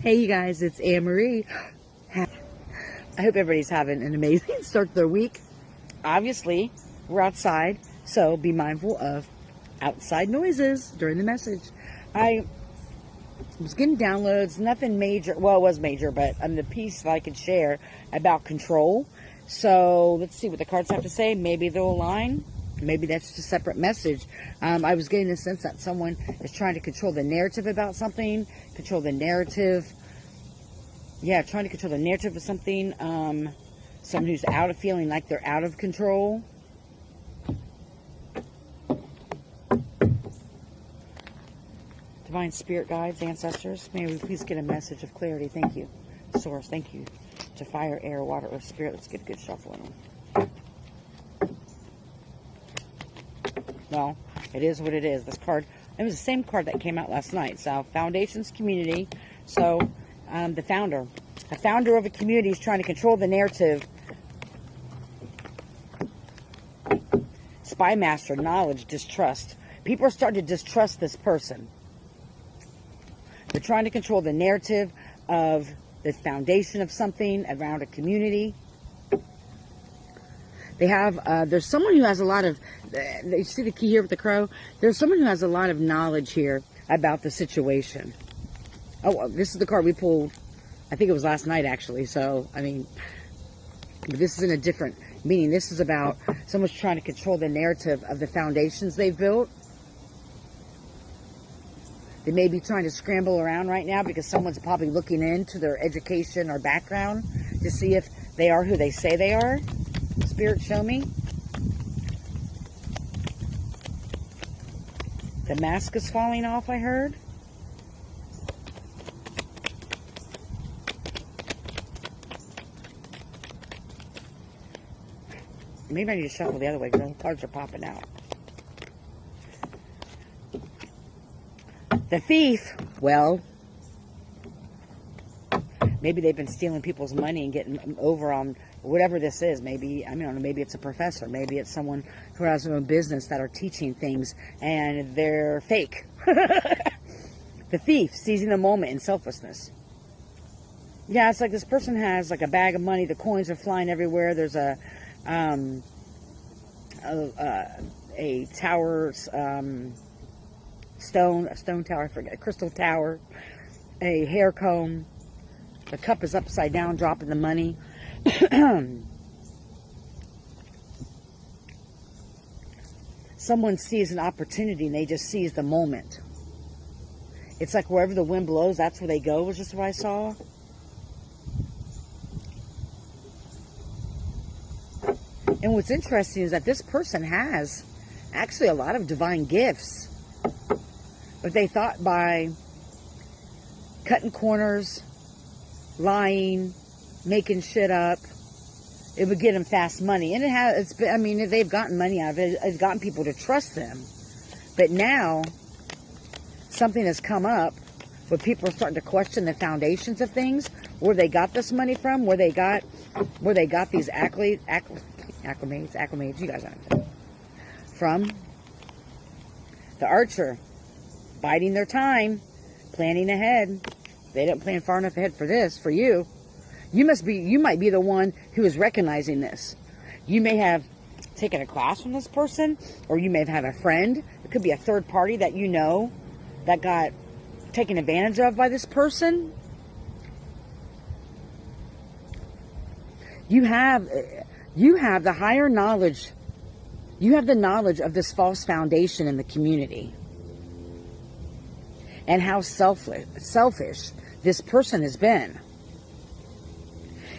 Hey you guys, it's Anne Marie. I hope everybody's having an amazing start to their week. Obviously, we're outside, so be mindful of outside noises during the message. I was getting downloads, nothing major. Well, it was major, but the piece that I could share about control. So let's see what the cards have to say. Maybe they'll align. Maybe that's just a separate message. I was getting the sense that someone is trying to control the narrative about something, control the narrative. Yeah, trying to control the narrative of something. Someone who's feeling like they're out of control. Divine Spirit guides, ancestors, may we please get a message of clarity. Thank you. Source, thank you. To fire, air, water, or spirit. Let's get a good shuffle in them. Well, it is what it is. This card, it was the same card that came out last night. So, Foundations, Community. So, the founder of a community is trying to control the narrative. Spy master, knowledge, distrust. People are starting to distrust this person. They're trying to control the narrative of the foundation of something around a community. They have, there's someone who has a lot of, you see the key here with the crow? There's someone who has a lot of knowledge here about the situation. Oh, this is the card we pulled, I think it was last night actually. So, I mean, this is in a different meaning. This is about someone's trying to control the narrative of the foundations they've built. They may be trying to scramble around right now because someone's probably looking into their education or background to see if they are who they say they are. Spirit, show me. The mask is falling off, I heard. Maybe I need to shuffle the other way because the cards are popping out. The thief, well, maybe they've been stealing people's money and getting over on whatever this is. Maybe, I don't know, maybe it's a professor. Maybe it's someone who has their own business that are teaching things and they're fake. The thief, seizing the moment in selflessness. Yeah, it's like this person has like a bag of money. The coins are flying everywhere. There's a tower, a stone tower, I forget, a crystal tower, a hair comb. The cup is upside down, dropping the money. Someone sees an opportunity and they just seize the moment. It's like wherever the wind blows, that's where they go, was just what I saw. And what's interesting is that this person has actually a lot of divine gifts. But they thought by cutting corners, lying, making shit up, it would get them fast money. And it has, they've gotten money out of it. It's gotten people to trust them. But now, something has come up where people are starting to question the foundations of things, where they got this money from, where they got these acclimates, you guys know, from. The Archer, biding their time, planning ahead. They didn't plan far enough ahead for this, for you. You might be the one who is recognizing this. You may have taken a class from this person, or you may have had a friend. It could be a third party that you know that got taken advantage of by this person. You have the higher knowledge. You have the knowledge of this false foundation in the community. And how selfish this person has been.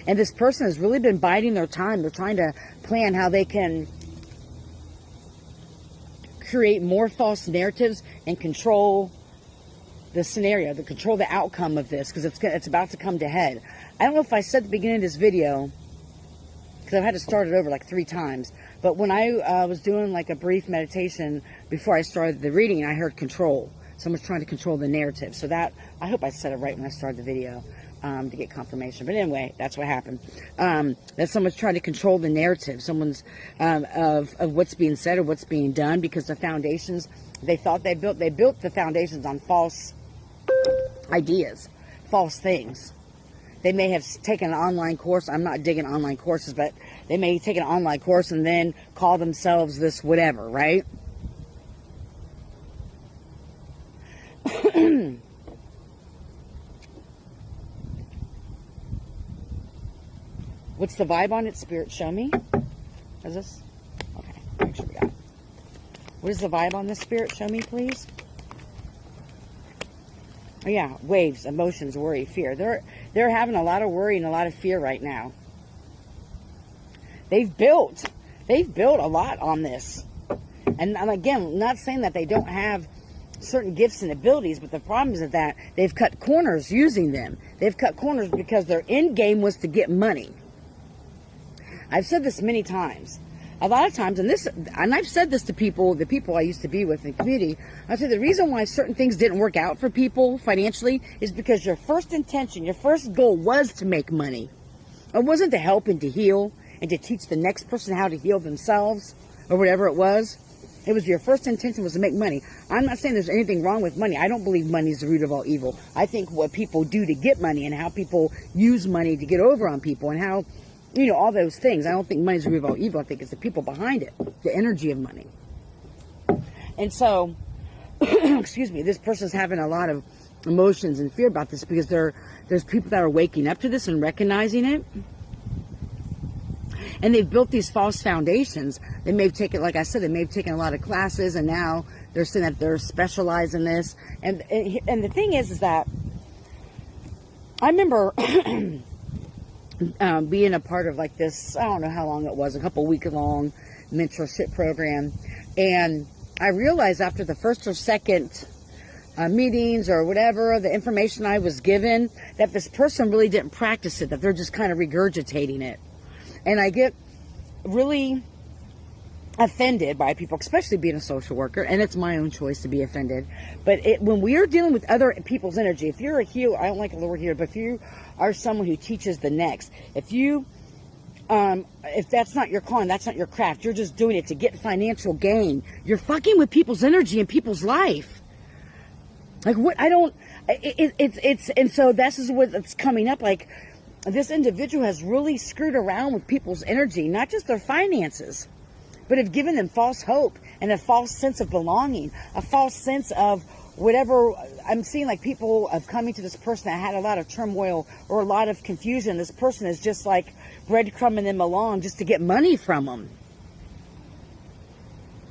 And this person has really been biding their time. They're trying to plan how they can create more false narratives and control the scenario, to control the outcome of this, because it's about to come to head. I don't know if I said at the beginning of this video, because I've had to start it over like 3 times, but when I was doing like a brief meditation before I started the reading, I heard control. Someone's trying to control the narrative. So that, I hope I said it right when I started the video to get confirmation. But anyway, that's what happened. That someone's trying to control the narrative. Someone's of what's being said or what's being done, because the foundations they thought they built the foundations on false ideas, false things. They may have taken an online course. I'm not digging online courses, but they may take an online course and then call themselves this whatever, right? What's the vibe on it? Spirit, show me. Is this? Okay, make sure we got it. What is the vibe on this, Spirit? Show me, please. Oh, yeah, waves, emotions, worry, fear. They're having a lot of worry and a lot of fear right now. They've built a lot on this. And again, not saying that they don't have certain gifts and abilities, but the problem is that they've cut corners using them. They've cut corners because their end game was to get money. I've said this many times. A lot of times, and I've said this to people, the people I used to be with in the community, I said the reason why certain things didn't work out for people financially is because your first intention, your first goal was to make money. It wasn't to help and to heal and to teach the next person how to heal themselves or whatever it was. It was your first intention was to make money. I'm not saying there's anything wrong with money. I don't believe money is the root of all evil. I think what people do to get money and how people use money to get over on people and how, all those things. I don't think money's the root of all evil. I think it's the people behind it, the energy of money. And so, excuse me, this person's having a lot of emotions and fear about this because there's people that are waking up to this and recognizing it. And they've built these false foundations. They may have taken, like I said, they may have taken a lot of classes, and now they're saying that they're specialized in this. And the thing is that I remember being a part of like this, I don't know how long it was, a couple week long mentorship program. And I realized after the first or second meetings or whatever, the information I was given, that this person really didn't practice it, that they're just kind of regurgitating it. And I get really offended by people, especially being a social worker, and it's my own choice to be offended. But when we are dealing with other people's energy, if you're a healer, I don't like the word healer, but if you are someone who teaches the next, if that's not your calling, that's not your craft, you're just doing it to get financial gain, you're fucking with people's energy and people's life. Like what, and so this is what's coming up, like, this individual has really screwed around with people's energy, not just their finances, but have given them false hope and a false sense of belonging, a false sense of whatever. I'm seeing like people of coming to this person that had a lot of turmoil or a lot of confusion. This person is just like breadcrumbing them along just to get money from them.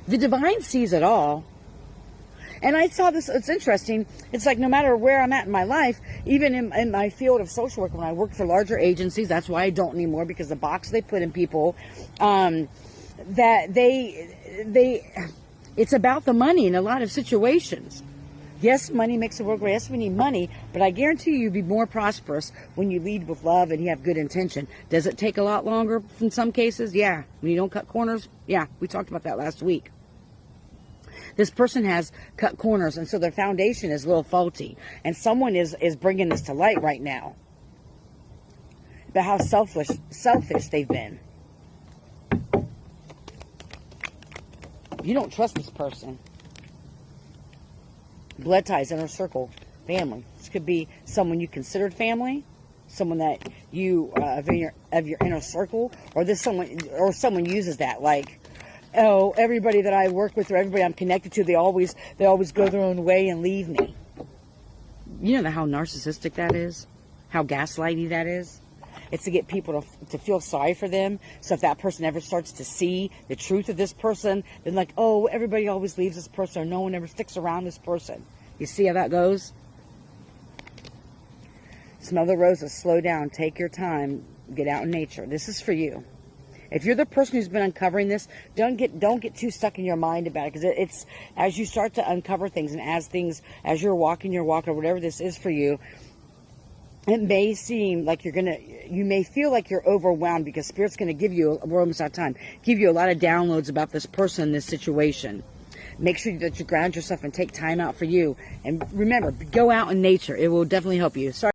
The divine sees it all. And I saw this, it's interesting. It's like no matter where I'm at in my life, even in my field of social work, when I worked for larger agencies, that's why I don't anymore, because the box they put in people, that it's about the money in a lot of situations. Yes, money makes the world go. Yes, we need money, but I guarantee you'll be more prosperous when you lead with love and you have good intention. Does it take a lot longer in some cases? Yeah. When you don't cut corners? Yeah. We talked about that last week. This person has cut corners, and so their foundation is a little faulty. And someone is bringing this to light right now about how selfish they've been. You don't trust this person. Blood ties, inner circle, family. This could be someone you considered family, someone that you of your inner circle, or someone uses that like, oh, everybody that I work with or everybody I'm connected to, they always go their own way and leave me. You know how narcissistic that is? How gaslighty that is? It's to get people to feel sorry for them. So if that person ever starts to see the truth of this person, then like, oh, everybody always leaves this person, or no one ever sticks around this person. You see how that goes? Smell the roses, slow down, take your time, get out in nature. This is for you. If you're the person who's been uncovering this, don't get too stuck in your mind about it, because it's as you start to uncover things, and as you're walking your walk, or whatever this is for you, it may seem like you may feel like you're overwhelmed, because Spirit's going to give you, we're almost out of time, give you a lot of downloads about this person, this situation. Make sure that you ground yourself and take time out for you. And remember, go out in nature. It will definitely help you. Sorry.